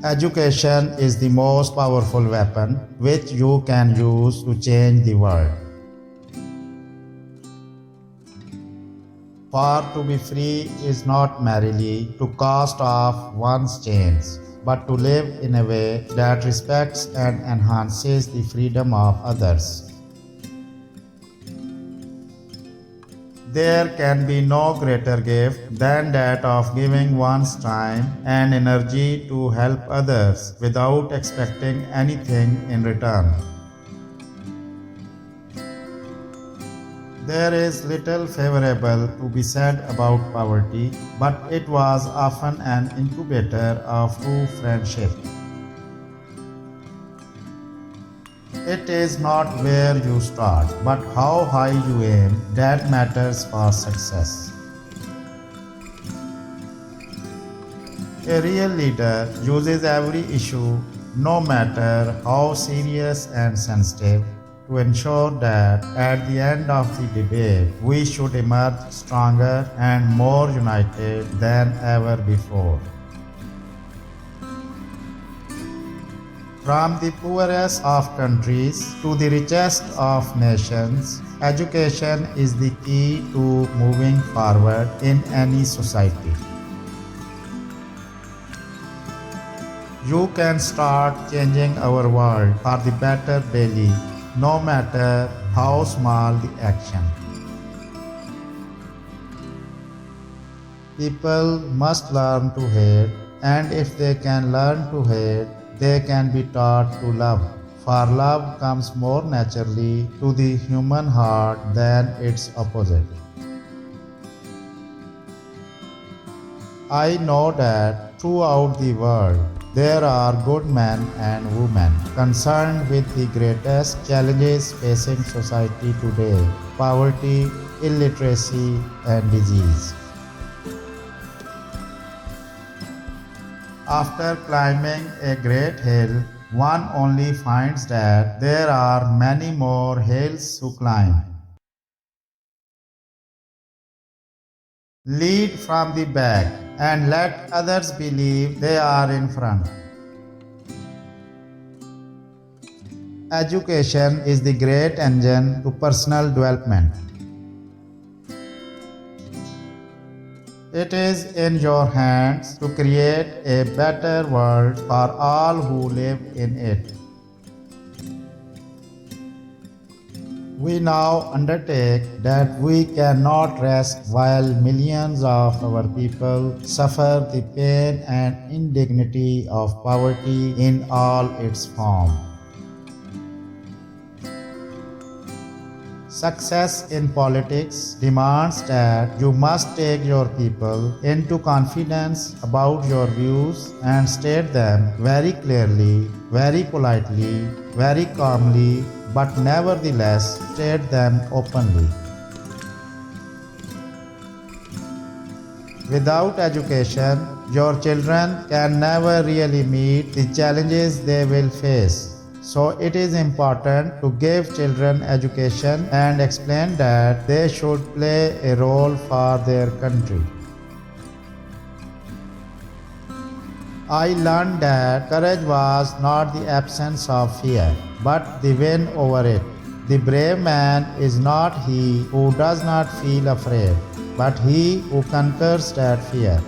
Education is the most powerful weapon which you can use to change the world. For to be free is not merely to cast off one's chains, but to live in a way that respects and enhances the freedom of others. There can be no greater gift than that of giving one's time and energy to help others without expecting anything in return. There is little favorable to be said about poverty, but it was often an incubator of true friendship. It is not where you start, but how high you aim that matters for success. A real leader uses every issue, no matter how serious and sensitive, to ensure that at the end of the debate, we should emerge stronger and more united than ever before. From the poorest of countries to the richest of nations, education is the key to moving forward in any society. You can start changing our world for the better daily, no matter how small the action. People must learn to hate, and if they can learn to hate, they can be taught to love. For love comes more naturally to the human heart than its opposite. I know that throughout the world, there are good men and women concerned with the greatest challenges facing society today: poverty, illiteracy, and disease. After climbing a great hill, one only finds that there are many more hills to climb. Lead from the back and let others believe they are in front. Education is the great engine to personal development. It is in your hands to create a better world for all who live in it. We now undertake that we cannot rest while millions of our people suffer the pain and indignity of poverty in all its forms. Success in politics demands that you must take your people into confidence about your views and state them very clearly, very politely, very calmly, but nevertheless state them openly. Without education, your children can never really meet the challenges they will face. So it is important to give children education and explain that they should play a role for their country. I learned that courage was not the absence of fear, but the win over it. The brave man is not he who does not feel afraid, but he who conquers that fear.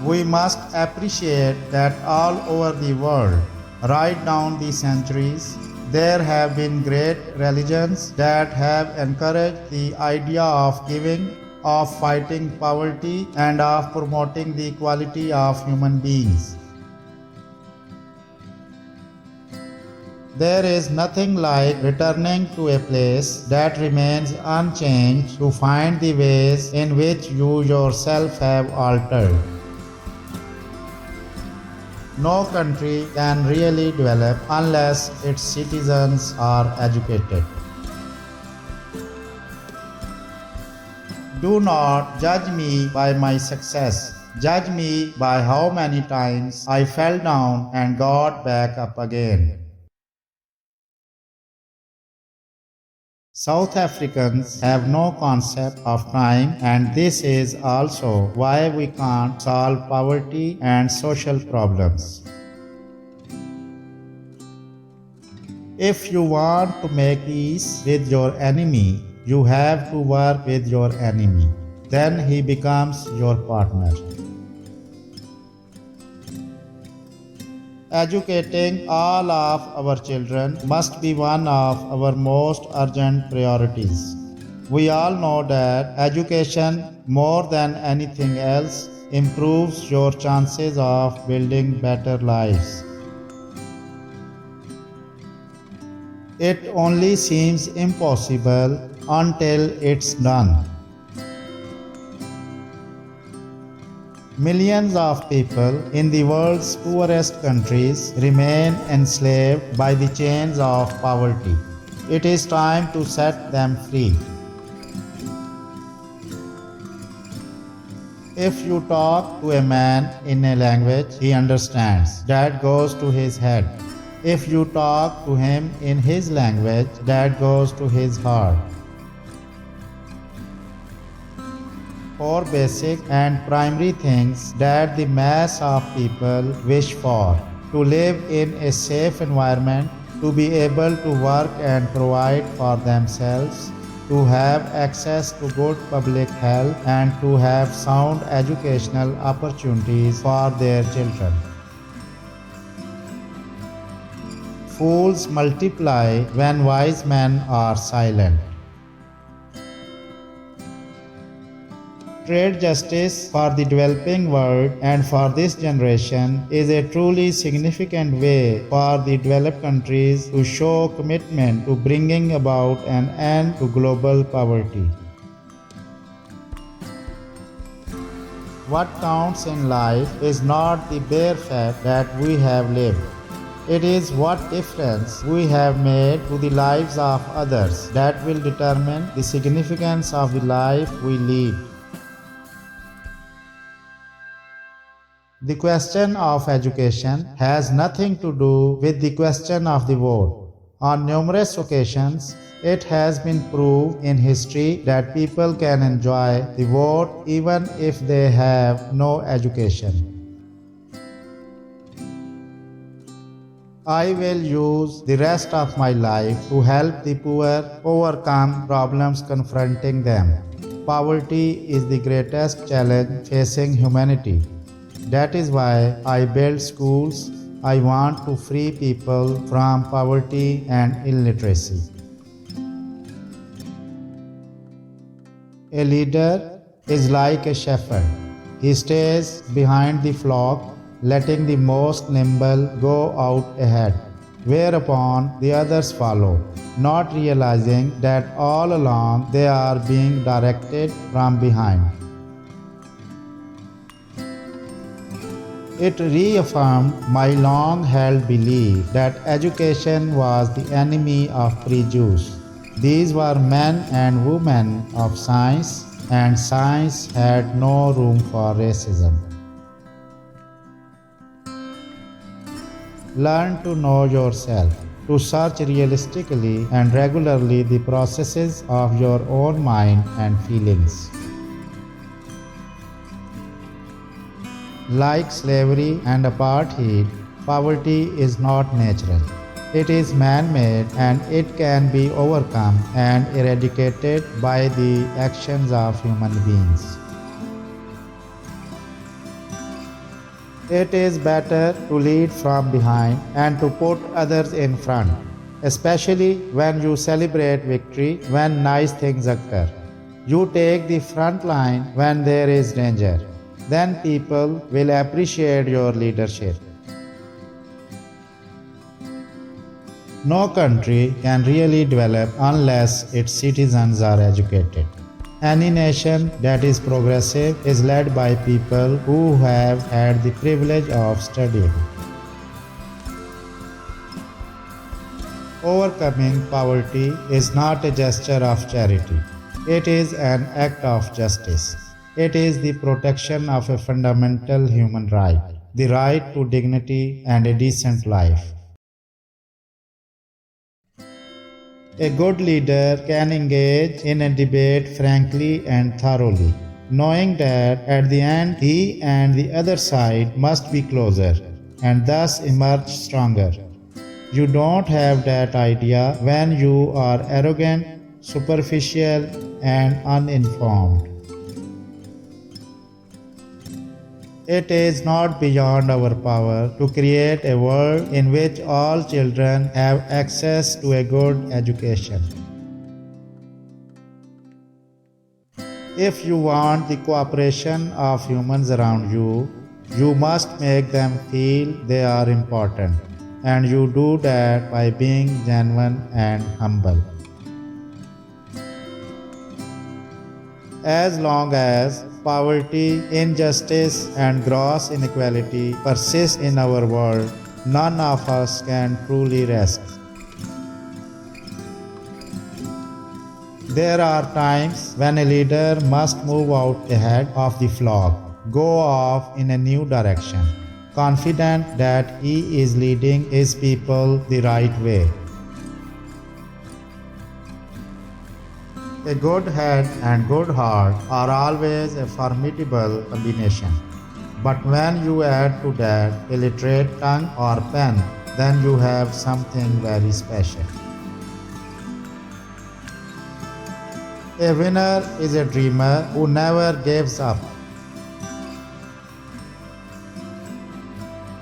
We must appreciate that all over the world, right down the centuries, there have been great religions that have encouraged the idea of giving, of fighting poverty, and of promoting the equality of human beings. There is nothing like returning to a place that remains unchanged to find the ways in which you yourself have altered. No country can really develop unless its citizens are educated. Do not judge me by my success. Judge me by how many times I fell down and got back up again. South Africans have no concept of crime, and this is also why we can't solve poverty and social problems. If you want to make peace with your enemy, you have to work with your enemy. Then he becomes your partner. Educating all of our children must be one of our most urgent priorities. We all know that education, more than anything else, improves your chances of building better lives. It only seems impossible until it's done. Millions of people in the world's poorest countries remain enslaved by the chains of poverty. It is time to set them free. If you talk to a man in a language he understands, that goes to his head. If you talk to him in his language, that goes to his heart. Four basic and primary things that the mass of people wish for: to live in a safe environment, to be able to work and provide for themselves, to have access to good public health, and to have sound educational opportunities for their children. Fools multiply when wise men are silent. Trade justice for the developing world and for this generation is a truly significant way for the developed countries to show commitment to bringing about an end to global poverty. What counts in life is not the bare fact that we have lived. It is what difference we have made to the lives of others that will determine the significance of the life we lead. The question of education has nothing to do with the question of the vote. On numerous occasions, it has been proved in history that people can enjoy the vote even if they have no education. I will use the rest of my life to help the poor overcome problems confronting them. Poverty is the greatest challenge facing humanity. That is why I build schools. I want to free people from poverty and illiteracy. A leader is like a shepherd. He stays behind the flock, letting the most nimble go out ahead, whereupon the others follow, not realizing that all along they are being directed from behind. It reaffirmed my long-held belief that education was the enemy of prejudice. These were men and women of science, and science had no room for racism. Learn to know yourself, to search realistically and regularly the processes of your own mind and feelings. Like slavery and apartheid, poverty is not natural. It is man-made and it can be overcome and eradicated by the actions of human beings. It is better to lead from behind and to put others in front, especially when you celebrate victory when nice things occur. You take the front line when there is danger. Then people will appreciate your leadership. No country can really develop unless its citizens are educated. Any nation that is progressive is led by people who have had the privilege of studying. Overcoming poverty is not a gesture of charity. It is an act of justice. It is the protection of a fundamental human right, the right to dignity and a decent life. A good leader can engage in a debate frankly and thoroughly, knowing that at the end he and the other side must be closer and thus emerge stronger. You don't have that idea when you are arrogant, superficial, and uninformed. It is not beyond our power to create a world in which all children have access to a good education. If you want the cooperation of humans around you, you must make them feel they are important, and you do that by being genuine and humble. As long as poverty, injustice, and gross inequality persist in our world, none of us can truly rest. There are times when a leader must move out ahead of the flock, go off in a new direction, confident that he is leading his people the right way. A good head and good heart are always a formidable combination. But when you add to that a literate tongue or pen, then you have something very special. A winner is a dreamer who never gives up.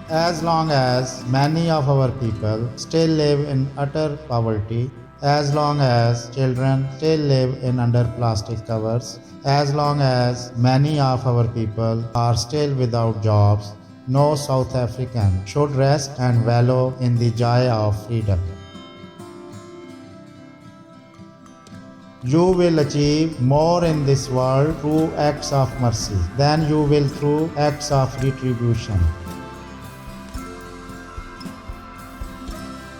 As long as many of our people still live in utter poverty, as long as children still live in under plastic covers, as long as many of our people are still without jobs, no South African should rest and wallow in the joy of freedom. You will achieve more in this world through acts of mercy than you will through acts of retribution.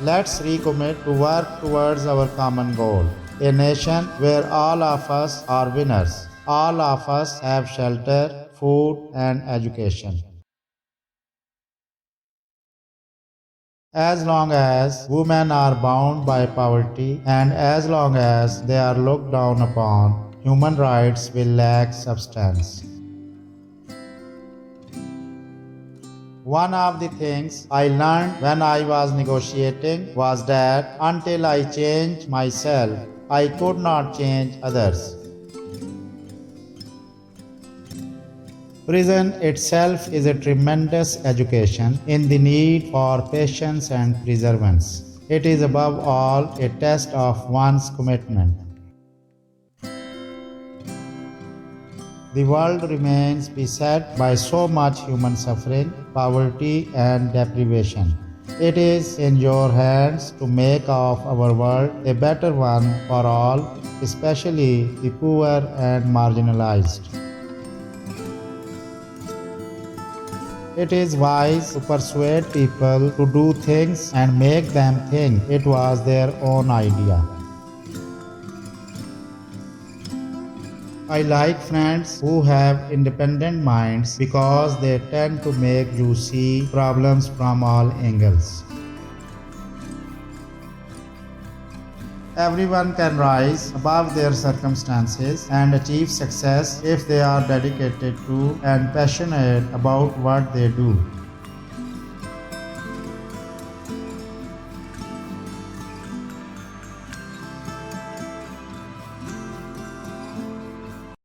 Let's recommit to work towards our common goal, a nation where all of us are winners, all of us have shelter, food, and education. As long as women are bound by poverty and as long as they are looked down upon, human rights will lack substance. One of the things I learned when I was negotiating was that until I changed myself, I could not change others. Prison itself is a tremendous education in the need for patience and perseverance. It is above all a test of one's commitment. The world remains beset by so much human suffering, poverty, and deprivation. It is in your hands to make of our world a better one for all, especially the poor and marginalized. It is wise to persuade people to do things and make them think it was their own idea. I like friends who have independent minds because they tend to make you see problems from all angles. Everyone can rise above their circumstances and achieve success if they are dedicated to and passionate about what they do.